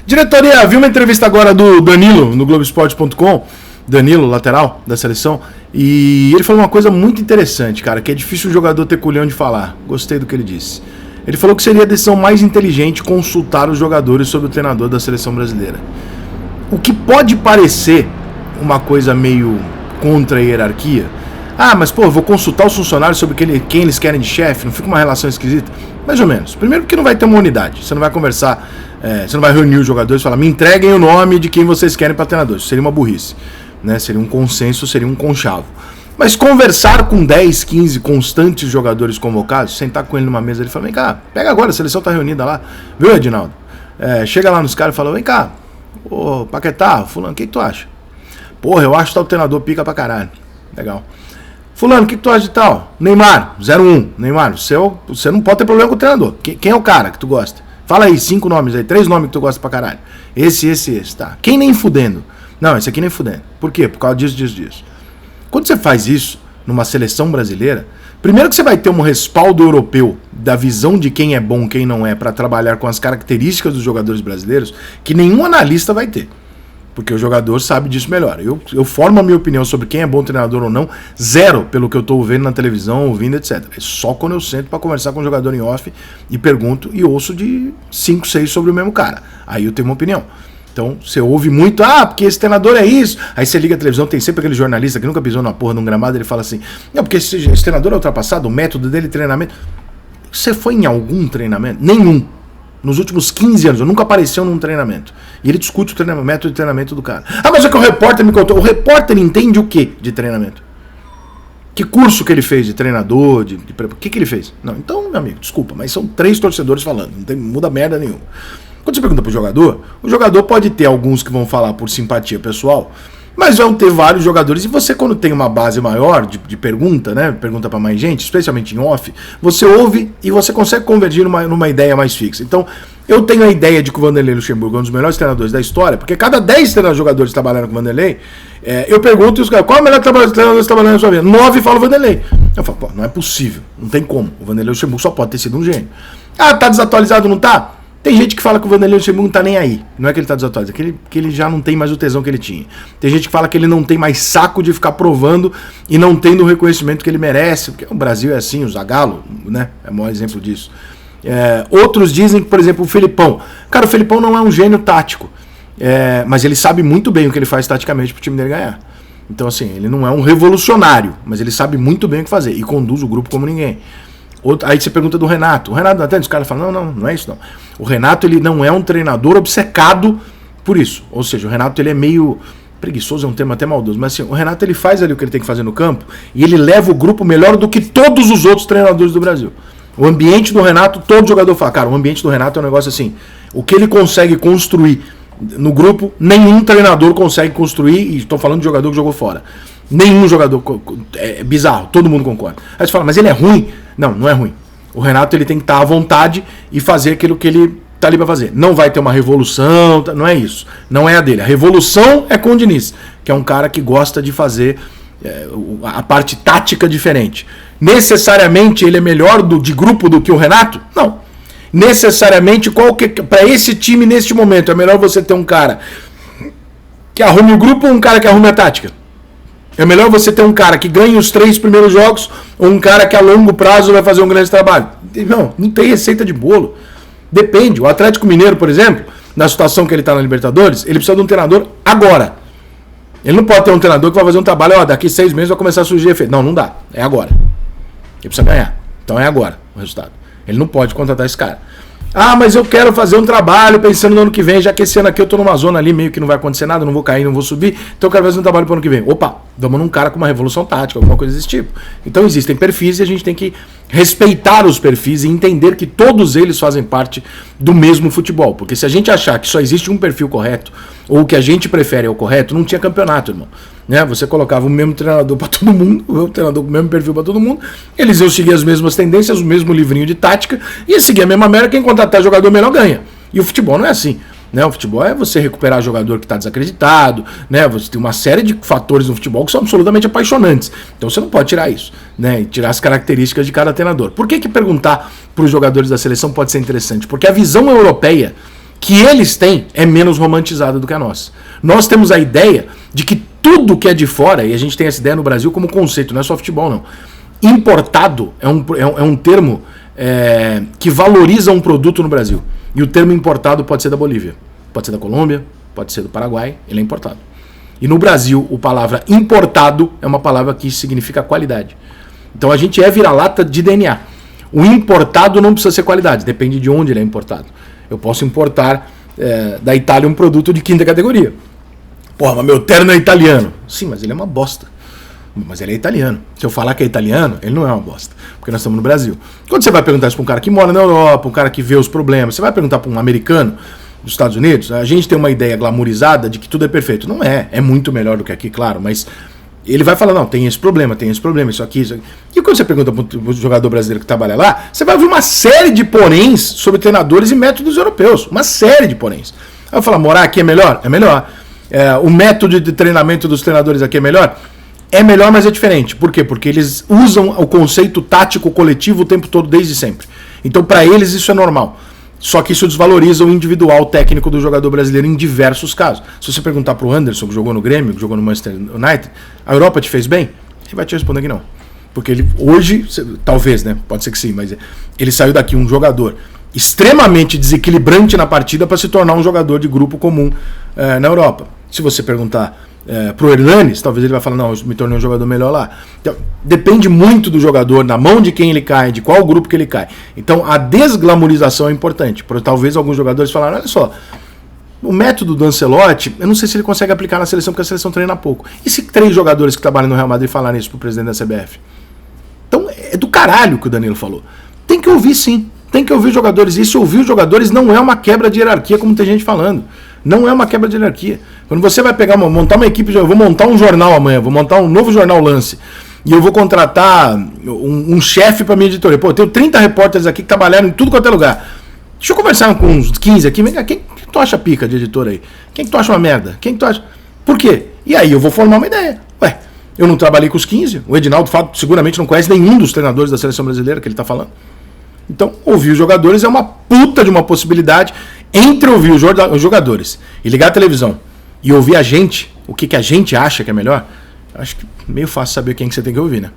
Diretoria, vi uma entrevista agora do Danilo no Globoesporte.com, Danilo, lateral da seleção, e ele falou uma coisa muito interessante, cara, que é difícil o jogador ter culhão de falar. Gostei do que ele disse. Ele falou que seria a decisão mais inteligente consultar os jogadores sobre o treinador da seleção brasileira. O que pode parecer uma coisa meio contra a hierarquia. Ah, mas pô, vou consultar os funcionários sobre quem eles querem de chefe, não fica uma relação esquisita? Mais ou menos. Primeiro porque não vai ter uma unidade, você não vai conversar, você não vai reunir os jogadores e falar, me entreguem o nome de quem vocês querem para treinador. Isso seria uma burrice, né? Seria um consenso, seria um conchavo. Mas conversar com 10, 15 constantes jogadores convocados, sentar com ele numa mesa, ele fala, vem cá, pega agora, a seleção tá reunida lá, viu, Edinaldo? Chega lá nos caras e fala, vem cá, ô Paquetá, fulano, o que tu acha? Porra, eu acho que tá o treinador pica pra caralho. Legal. Fulano, o que tu acha de tal? Neymar, 01. Neymar, você não pode ter problema com o treinador. Quem é o cara que tu gosta? Fala aí, 5 nomes aí, 3 nomes que tu gosta pra caralho. Esse, tá. Quem nem fudendo? Não, esse aqui nem fudendo. Por quê? Por causa disso. Quando você faz isso numa seleção brasileira, primeiro que você vai ter um respaldo europeu da visão de quem é bom, quem não é, pra trabalhar com as características dos jogadores brasileiros, que nenhum analista vai ter. Porque o jogador sabe disso melhor. Eu formo a minha opinião sobre quem é bom treinador ou não, zero pelo que eu estou vendo na televisão, ouvindo, etc. É só quando eu sento para conversar com o jogador em off e pergunto e ouço de 5, 6 sobre o mesmo cara. Aí eu tenho uma opinião. Então você ouve muito, porque esse treinador é isso. Aí você liga a televisão, tem sempre aquele jornalista que nunca pisou na porra de um gramado, ele fala assim, não, porque esse treinador é ultrapassado, o método dele, treinamento. Você foi em algum treinamento? Nenhum. Nos últimos 15 anos, eu nunca apareceu num treinamento. E ele discute o método de treinamento do cara. Mas é que o repórter me contou. O repórter entende o que de treinamento? Que curso que ele fez de treinador? O que ele fez? Não, então, meu amigo, desculpa, mas são 3 torcedores falando. Não muda merda nenhuma. Quando você pergunta pro jogador, o jogador pode ter alguns que vão falar por simpatia pessoal, mas vão ter vários jogadores. E você, quando tem uma base maior de pergunta, né? Pergunta pra mais gente, especialmente em off, você ouve e você consegue convergir numa ideia mais fixa. Então, eu tenho a ideia de que o Vanderlei Luxemburgo é um dos melhores treinadores da história, porque cada 10 jogadores trabalhando com o Vanderlei, eu pergunto e os caras, qual é o melhor treinador trabalhando na sua vida? 9 falam Vanderlei. Eu falo, pô, não é possível, não tem como. O Vanderlei Luxemburgo só pode ter sido um gênio. Tá desatualizado, não tá? Tem gente que fala que o Vanderlei Luxemburgo não tá nem aí. Não é que ele tá desatualizado, é que ele já não tem mais o tesão que ele tinha. Tem gente que fala que ele não tem mais saco de ficar provando e não tendo o reconhecimento que ele merece. Porque o Brasil é assim, o Zagallo, né? É o maior exemplo disso. Outros dizem que, por exemplo, o Felipão. Cara, o Felipão não é um gênio tático. Mas ele sabe muito bem o que ele faz taticamente pro time dele ganhar. Então, assim, ele não é um revolucionário, mas ele sabe muito bem o que fazer e conduz o grupo como ninguém. Aí você pergunta do Renato. O Renato, até os caras falam, não é isso não. O Renato, ele não é um treinador obcecado por isso. Ou seja, o Renato, ele é meio preguiçoso, é um termo até maldoso, mas assim, o Renato, ele faz ali o que ele tem que fazer no campo e ele leva o grupo melhor do que todos os outros treinadores do Brasil. O ambiente do Renato, todo jogador fala, cara, o ambiente do Renato é um negócio assim, o que ele consegue construir no grupo, nenhum treinador consegue construir, e estou falando de jogador que jogou fora. Nenhum jogador, é bizarro, todo mundo concorda. Aí você fala, mas ele é ruim? Não é ruim. O Renato, ele tem que estar à vontade e fazer aquilo que ele tá ali para fazer. Não vai ter uma revolução, não é isso. Não é a dele. A revolução é com o Diniz, que é um cara que gosta de fazer a parte tática diferente. Necessariamente ele é melhor de grupo do que o Renato? Não. Necessariamente, para esse time neste momento, é melhor você ter um cara que arrume o grupo ou um cara que arrume a tática? É melhor você ter um cara que ganhe os 3 primeiros jogos ou um cara que a longo prazo vai fazer um grande trabalho? Não tem receita de bolo. Depende. O Atlético Mineiro, por exemplo, na situação que ele está na Libertadores, ele precisa de um treinador agora. Ele não pode ter um treinador que vai fazer um trabalho, daqui 6 meses vai começar a surgir efeito. Não dá. É agora. Ele precisa ganhar. Então é agora o resultado. Ele não pode contratar esse cara. Mas eu quero fazer um trabalho pensando no ano que vem, já que esse ano aqui eu tô numa zona ali, meio que não vai acontecer nada, não vou cair, não vou subir, então eu quero fazer um trabalho pro ano que vem. Opa, vamos num cara com uma revolução tática, alguma coisa desse tipo. Então existem perfis e a gente tem que respeitar os perfis e entender que todos eles fazem parte do mesmo futebol. Porque se a gente achar que só existe um perfil correto, ou o que a gente prefere é o correto, não tinha campeonato, irmão. Né? Você colocava o mesmo treinador para todo mundo, o treinador com o mesmo perfil para todo mundo, eles iam seguir as mesmas tendências, o mesmo livrinho de tática, ia seguir a mesma merda, quem contratar jogador melhor ganha. E o futebol não é assim. Né? O futebol é você recuperar jogador que está desacreditado, né? Você tem uma série de fatores no futebol que são absolutamente apaixonantes. Então você não pode tirar isso, né? E tirar as características de cada treinador. Por que perguntar para os jogadores da seleção pode ser interessante? Porque a visão europeia que eles têm é menos romantizada do que a nossa. Nós temos a ideia de que tudo que é de fora, e a gente tem essa ideia no Brasil como conceito, não é só futebol não. Importado é um termo que valoriza um produto no Brasil. E o termo importado pode ser da Bolívia, pode ser da Colômbia, pode ser do Paraguai, ele é importado. E no Brasil, a palavra importado é uma palavra que significa qualidade. Então a gente é vira-lata de DNA. O importado não precisa ser qualidade, depende de onde ele é importado. Eu posso importar da Itália um produto de quinta categoria. Porra, mas meu terno é italiano. Sim, mas ele é uma bosta. Mas ele é italiano. Se eu falar que é italiano, ele não é uma bosta. Porque nós estamos no Brasil. Quando você vai perguntar isso para um cara que mora na Europa, um cara que vê os problemas, você vai perguntar para um americano dos Estados Unidos, a gente tem uma ideia glamourizada de que tudo é perfeito. Não é. É muito melhor do que aqui, claro, mas ele vai falar, não, tem esse problema, isso aqui, isso aqui. E quando você pergunta para o jogador brasileiro que trabalha lá, você vai ouvir uma série de poréns sobre treinadores e métodos europeus. Uma série de poréns. Aí eu falo, morar aqui é melhor? É melhor. O método de treinamento dos treinadores aqui é melhor? É melhor, mas é diferente. Por quê? Porque eles usam o conceito tático coletivo o tempo todo, desde sempre. Então, para eles, isso é normal. Só que isso desvaloriza o individual técnico do jogador brasileiro em diversos casos. Se você perguntar para o Anderson, que jogou no Grêmio, que jogou no Manchester United, a Europa te fez bem? Ele vai te responder que não. Porque ele hoje, talvez, né? Pode ser que sim, mas ele saiu daqui um jogador extremamente desequilibrante na partida para se tornar um jogador de grupo comum na Europa. Se você perguntar pro Hernanes, talvez ele vai falar, não, eu me tornei um jogador melhor lá. Então, depende muito do jogador, na mão de quem ele cai, de qual grupo que ele cai. Então a desglamorização é importante. Talvez alguns jogadores falaram, olha só, o método do Ancelotti, eu não sei se ele consegue aplicar na seleção, porque a seleção treina pouco. E se 3 jogadores que trabalham no Real Madrid falarem isso pro presidente da CBF? Então é do caralho que o Danilo falou. Tem que ouvir sim, tem que ouvir os jogadores. E se ouvir os jogadores não é uma quebra de hierarquia, como tem gente falando. Não é uma quebra de hierarquia. Quando você vai pegar montar uma equipe, eu vou montar um jornal amanhã, vou montar um novo jornal Lance, e eu vou contratar um chefe para minha editoria. Pô, eu tenho 30 repórteres aqui que trabalharam em tudo quanto é lugar. Deixa eu conversar com uns 15 aqui. Quem tu acha pica de editor aí? Quem que tu acha uma merda? Quem que tu acha? Por quê? E aí eu vou formar uma ideia. Ué, eu não trabalhei com os 15. O Edinaldo Fato seguramente não conhece nenhum dos treinadores da seleção brasileira que ele está falando. Então, ouvir os jogadores é uma puta de uma possibilidade. Entre ouvir os jogadores e ligar a televisão e ouvir a gente, o que a gente acha que é melhor, acho que é meio fácil saber quem que você tem que ouvir, né?